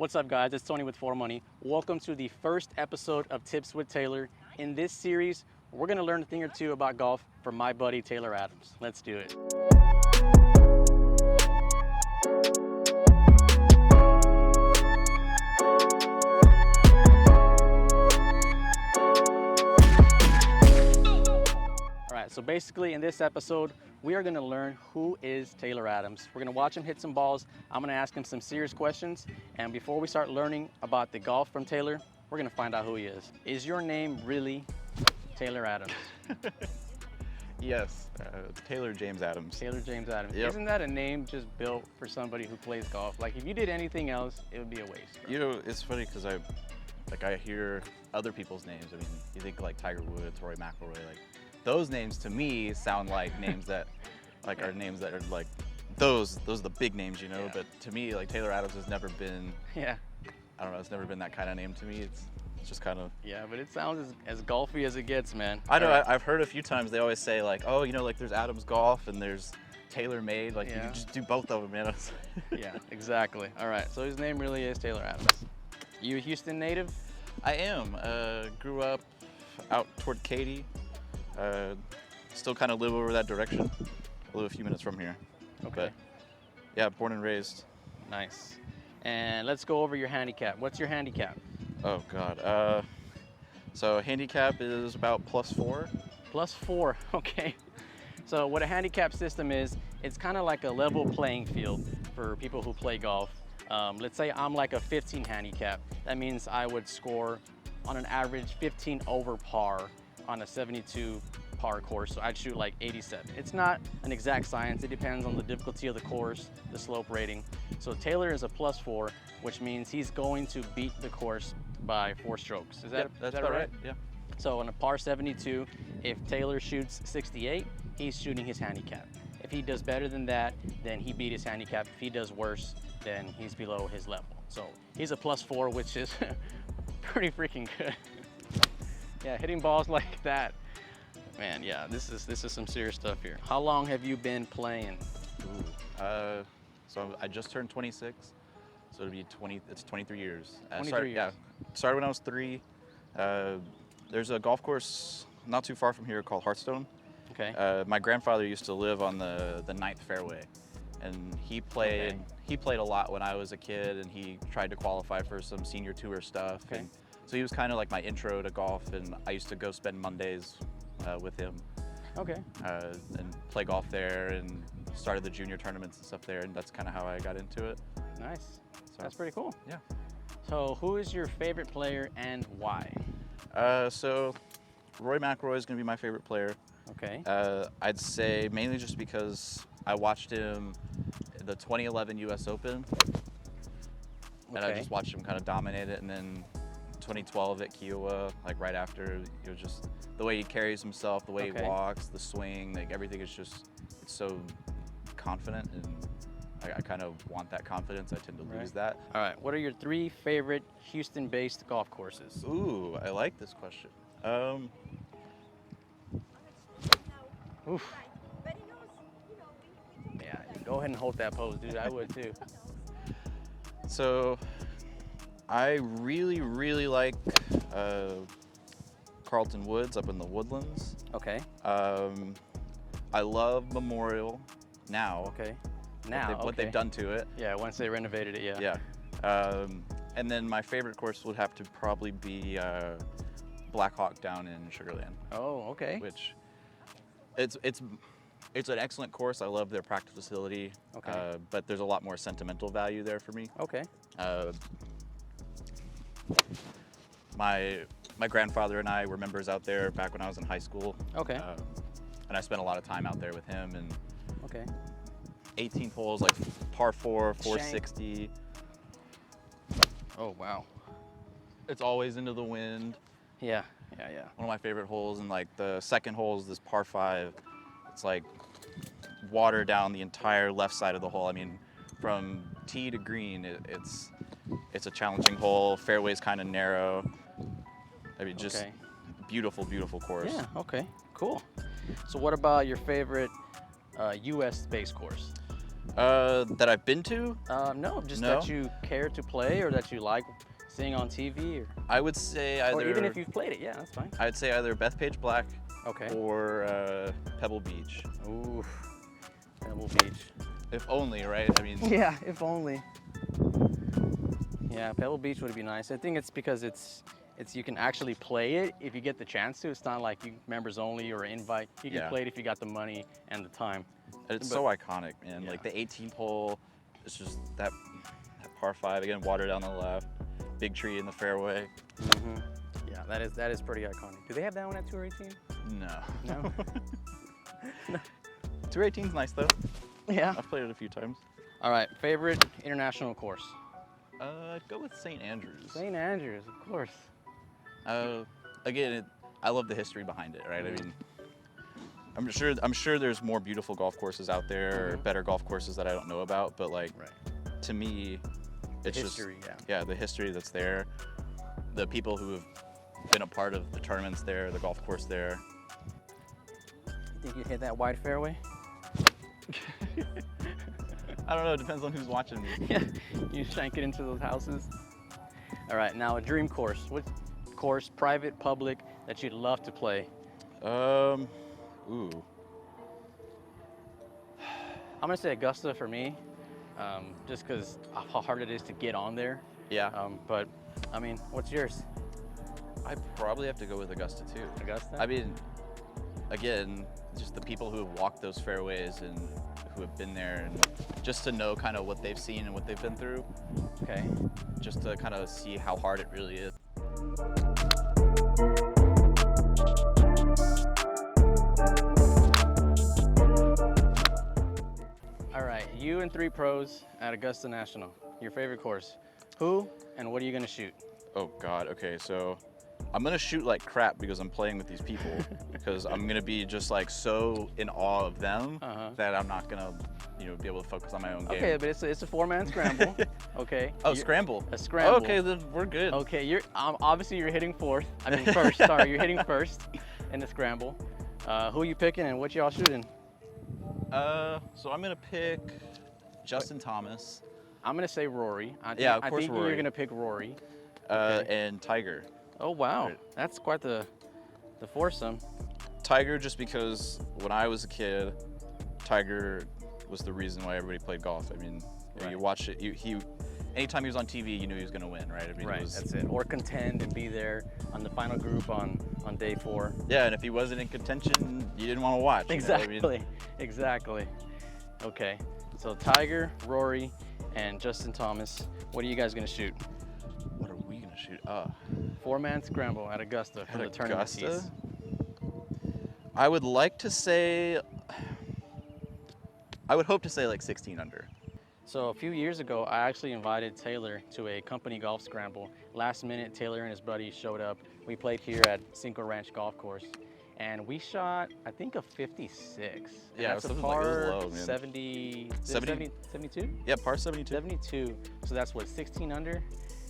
What's up, guys? It's Tony with For Money. Welcome to the first episode of Tips with Taylor. In this series, we're going to learn a thing or two about golf from my buddy Taylor Adams. Let's do it. All right, so basically in this episode, we are going to learn who is Taylor Adams. We're going to watch him hit some balls. I'm going to ask him some serious questions. And before we start learning about the golf from Taylor, we're going to find out who he is. Is your name really Taylor Adams? Yes, Taylor James Adams. Taylor James Adams. Yep. Isn't that a name just built for somebody who plays golf? Like if you did anything else, it would be a waste. Right? You know, it's funny because I hear other people's names. I mean, you think like Tiger Woods, Rory McIlroy, like those names to me sound like names that are names that are like those are the big names, you know. Yeah. But to me, like Taylor Adams has never been. Yeah. I don't know. It's never been that kind of name to me. It's just kind of. Yeah, but it sounds as golfy as it gets, man. I know. All right. I've heard a few times they always say like, oh, you know, like there's Adams Golf and there's Taylor Made. Like you Yeah. can just do both of them, man. Yeah, exactly. All right, so his name really is Taylor Adams. You a Houston native? I am. Grew up out toward Katy. Still kind of live over that direction. I live a few minutes from here. Okay. But yeah, born and raised. Nice. And let's go over your handicap. What's your handicap? Oh God. So handicap is about +4. +4, okay. So what a handicap system is, it's kind of like a level playing field for people who play golf. Let's say I'm like a 15 handicap. That means I would score on an average 15 over par on a 72 par course. So I'd shoot like 87. It's not an exact science. It depends on the difficulty of the course, the slope rating. So Taylor is a +4, which means he's going to beat the course by 4 strokes. Is that, That's is that about right? Yeah. So on a par 72, if Taylor shoots 68, he's shooting his handicap. If he does better than that, then he beat his handicap. If he does worse, then he's below his level. So he's a +4, which is pretty freaking good. Yeah, hitting balls like that. Man, yeah, this is some serious stuff here. How long have you been playing? Ooh. So I just turned 26. So it'll be 23 years. 23 years. Yeah. Started when I was 3. There's a golf course not too far from here called Hearthstone. Okay. My grandfather used to live on the 9th fairway, and he played a lot when I was a kid, and he tried to qualify for some senior tour stuff. Okay. And so he was kind of like my intro to golf, and I used to go spend Mondays with him Okay. and play golf there, and started the junior tournaments and stuff there, and that's kind of how I got into it. Nice. So, That's pretty cool. Yeah. So who is your favorite player and why? So Rory McIlroy is going to be my favorite player. Okay. I'd say mainly just because I watched him at the 2011 U.S. Open, and I Okay. just watched him kind of dominate it. And then 2012 at Kiowa, like right after, it was just the way he carries himself, the way Okay. he walks, the swing, like everything is just, it's so confident, and I kind of want that confidence. I tend to lose that. All right. What are your 3 favorite Houston-based golf courses? Ooh, I like this question. Oof. Yeah, go ahead and hold that pose, dude. I would too. So I really, really like Carlton Woods up in the Woodlands. Okay. I love Memorial now. Okay. Now, What they've done to it. Yeah, once they renovated it, yeah. Yeah. And then my favorite course would have to probably be Black Hawk down in Sugar Land. Oh, okay. Which it's an excellent course. I love their practice facility. Okay. But there's a lot more sentimental value there for me. Okay. My grandfather and I were members out there back when I was in high school. Okay. And I spent a lot of time out there with him, and Okay. 18 holes, like par 4, 460. Oh, wow. It's always into the wind. Yeah, yeah, yeah. One of my favorite holes, and like the second hole is this par 5. It's like water down the entire left side of the hole. I mean, from tee to green, it's a challenging hole. Fairway's kind of narrow. I mean, just Okay. beautiful, beautiful course. Yeah, okay, cool. So what about your favorite U.S. based course? That I've been to? No, just No? that you care to play or that you like seeing on TV, I would say either. or even if you've played it. Yeah, that's fine. I'd say either Bethpage Black Okay. or Pebble Beach. Ooh, Pebble Beach. If only, right? I mean, Yeah, if only. Yeah, Pebble Beach would be nice. I think it's because it's you can actually play it if you get the chance to. It's not like you members only or invite. You can Yeah. play it if you got the money and the time. it's But- so iconic, man. Yeah. Like the 18th hole, it's just that par 5 again, water down the left, big tree in the fairway. Hmm. Yeah, that is pretty iconic. Do they have that one at Tour 18? No. No. Tour 18's nice though. Yeah. I've played it a few times. All right, favorite international course? I'd go with St. Andrews. St. Andrews, of course. Again, I love the history behind it, right? I Mhm. mean, I'm sure there's more beautiful golf courses out there, or Mhm. better golf courses that I don't know about. But like, Right. to me, it's History, just the history that's there, the people who have been a part of the tournaments there, the golf course there. You think you'd hit that wide fairway? I don't know. It depends on who's watching me. Yeah, you shank it into those houses. All right, now a dream course. What course, private, public, that you'd love to play? Ooh. I'm gonna say Augusta for me, just because of how hard it is to get on there. Yeah. But I mean, what's yours? I probably have to go with Augusta too. Augusta? I mean, again, just the people who have walked those fairways and who have been there, and just to know kind of what they've seen and what they've been through, Okay. just to kind of see how hard it really is. All right, you and 3 pros at Augusta National. Your favorite course. Who and what are you gonna shoot? Oh God. Okay, so I'm gonna shoot like crap because I'm playing with these people, because I'm gonna be just like so in awe of them that I'm not gonna, be able to focus on my own game. Okay, but it's a 4-man scramble. Okay. Oh, scramble. A scramble. Okay, then we're good. Okay, you're obviously you're hitting fourth. I mean first. Sorry, you're hitting first in the scramble. Who you picking and what y'all shooting? So I'm gonna pick Justin Thomas, I'm gonna say Rory. I course think Rory. you're gonna pick Rory. and Tiger. Oh wow, Right. that's quite the foursome. Tiger, just because when I was a kid, Tiger was the reason why everybody played golf. I mean, Right. you watch it. Anytime he was on TV, you knew he was gonna win, right? I mean, Right, it was, that's it. Or contend and be there on the final group on day 4. yeah. And if he wasn't in contention, you didn't want to watch. Exactly, You know what I mean? exactly. Okay, so Tiger, Rory, and Justin Thomas. What are you guys gonna shoot? What are we gonna shoot? 4-man scramble at Augusta for the At tournament Augusta? piece. I would like to say. I would hope to say like 16 under. So a few years ago, I actually invited Taylor to a company golf scramble. Last minute, Taylor and his buddy showed up. We played here at Cinco Ranch Golf Course, and we shot, I think, a 56. And Yeah, that's a something like it was par low, man. 70, 70? 72? Yeah, par 72. 72. So that's what, 16 under?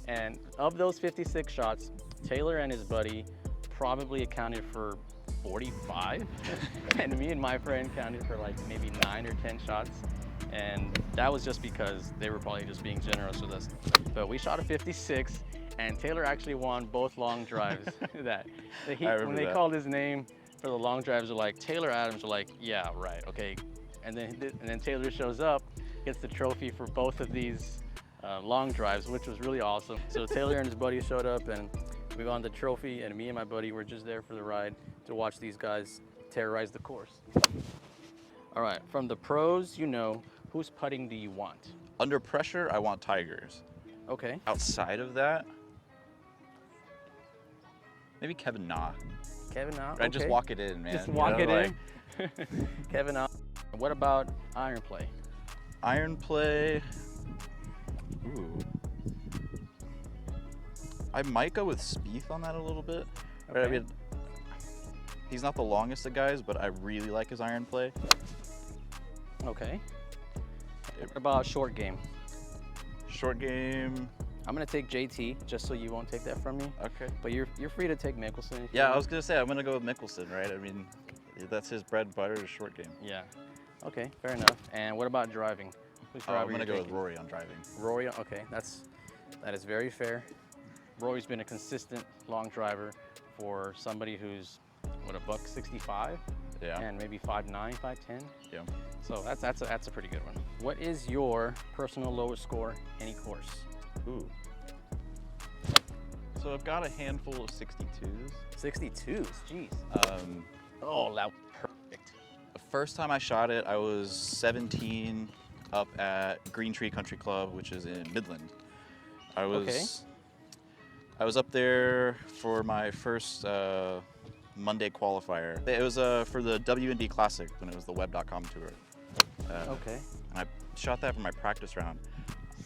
And of those 56 shots, Taylor and his buddy probably accounted for 45. And me and my friend counted for like maybe 9 or 10 shots. And that was just because they were probably just being generous with us. But we shot a 56, and Taylor actually won both long drives. When remember they that. called his name for the long drives, they're like, Taylor Adams, are like, yeah, right, okay. And then Taylor shows up, gets the trophy for both of these long drives, which was really awesome. So Taylor and his buddy showed up, and we won the trophy, and me and my buddy were just there for the ride to watch these guys terrorize the course. All right, from the pros, whose putting do you want? Under pressure, I want Tigers. Okay. Outside of that, maybe Na. Kevin Na. I just okay. walk it in, man. Just you walk know, it like, in. Kevin Na. What about iron play? Iron play. Ooh. I might go with Spieth on that a little bit. Right, I Okay. mean, he's not the longest of guys, but I really like his iron play. Okay. What about short game? Short game. I'm gonna take JT just so you won't take that from me. Okay. But you're free to take Mickelson. if you Yeah, I want. was gonna say I'm gonna go with Mickelson, right? I mean, that's his bread and butter is short game. Yeah. Okay, fair enough. And what about driving? Which I'm driver gonna you're go with taking? Rory on driving. Rory, okay, that is very fair. Rory's been a consistent long driver for somebody who's what, $165 Yeah. and maybe 5'9", 5'10". Yeah. So that's a pretty good one. What is your personal lowest score any course? Ooh. So I've got a handful of 62s. 62s, jeez. Oh, that perfect. The first time I shot it, I was 17 up at Green Tree Country Club, which is in Midland. I was up there for my first Monday qualifier. It was for the WND Classic when it was the Web.com tour. Okay. And I shot that for my practice round.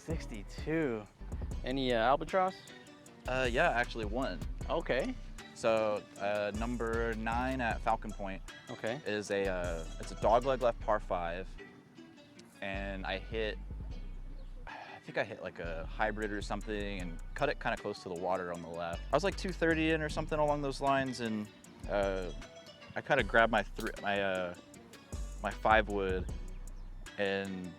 62. Any Albatross? Yeah, actually one. Okay. So number 9 at Falcon Point Okay. is it's a dogleg left par 5, and I think I hit like a hybrid or something and cut it kind of close to the water on the left. I was like 230 in or something along those lines, and I kind of grabbed my 5 wood and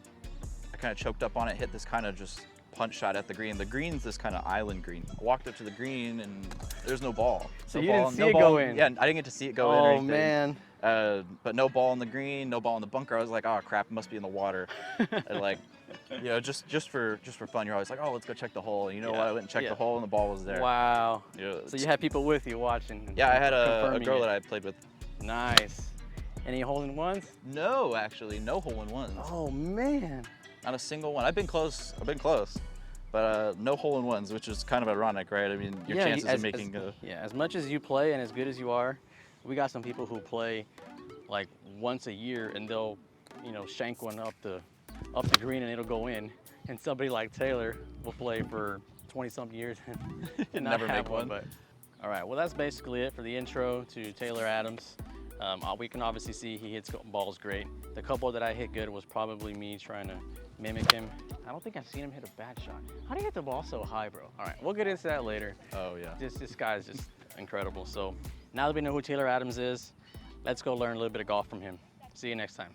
I kind of choked up on it, hit this kind of just punch shot at the green. The green's this kind of island green. I walked up to the green and there's no ball. So no you ball, didn't see no it ball, go in? Yeah, I didn't get to see it go in or Oh anything. man. But no ball in the green, no ball in the bunker. I was like, oh crap, it must be in the water. And like, you know, just for fun, you're always like, oh, let's go check the hole. And you know what? I went and checked the hole and the ball was there. Wow. Yeah, So you had people with you watching? yeah, I had a confirming girl it. that I played with. Nice. Any hole-in-ones? No, actually, no hole-in-ones. Oh man. Not a single one. I've been close, but no hole-in-ones, which is kind of ironic, right? I mean, your chances of making yeah, as much as you play and as good as you are, we got some people who play like once a year and they'll, you know, shank one up the green and it'll go in. And somebody like Taylor will play for 20-something years and not never have make one. But all right, well that's basically it for the intro to Taylor Adams. We can obviously see he hits balls great. The couple that I hit good was probably me trying to mimic him. I don't think I've seen him hit a bad shot. How do you hit the ball so high, bro? All right, we'll get into that later. Oh yeah. This guy's just incredible. So now that we know who Taylor Adams is, let's go learn a little bit of golf from him. See you next time.